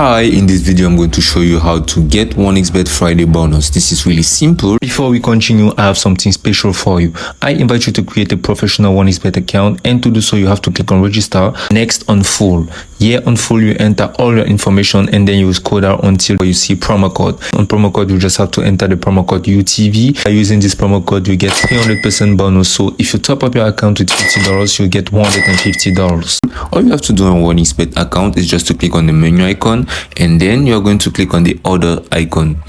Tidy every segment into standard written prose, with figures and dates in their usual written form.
Hi, in this video I'm going to show you how to get 1xBet Friday bonus. This is really simple. Before we continue, I have something special for you. I invite you to create a professional 1xBet account, and to do so you have to click on register. Next on full. Here on full you enter all your information and then you scroll down until you see promo code. On promo code you just have to enter the promo code UTV. By using this promo code you get 300% bonus. So if you top up your account with $50 you get $150. All you have to do on 1xBet account is just to click on the menu icon, and then you're going to click on the other icon.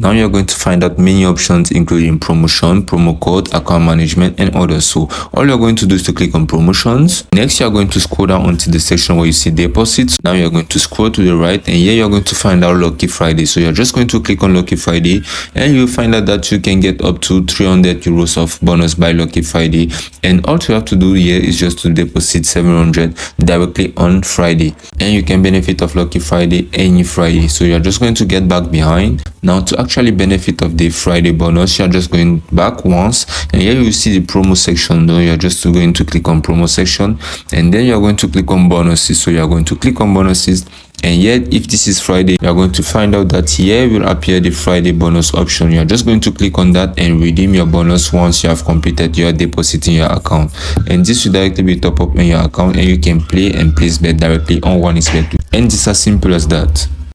Now you're going to find out many options including promotion, promo code, account management and others. So all you're going to do is to click on promotions. Next you're going to scroll down onto the section where you see deposits. Now you're going to scroll to the right, and here you're going to find out Lucky Friday. So you're just going to click on Lucky Friday and you'll find out that you can get up to 300 euros of bonus by Lucky Friday, and all you have to do here is just to deposit 700 directly on Friday, and you can benefit of Lucky Friday any Friday. So you're just going to get back behind. Now to actually benefit of the Friday bonus, you're just going back once, and here you see the promo section. Now you're just going to click on promo section, and then you're going to click on bonuses. So you're going to click on bonuses, and yet if this is Friday you're going to find out that here will appear the Friday bonus option. You're just going to click on that and redeem your bonus once you have completed your deposit in your account, and this will directly be top up in your account, and you can play and place bet directly on 1xBet, and it's as simple as that.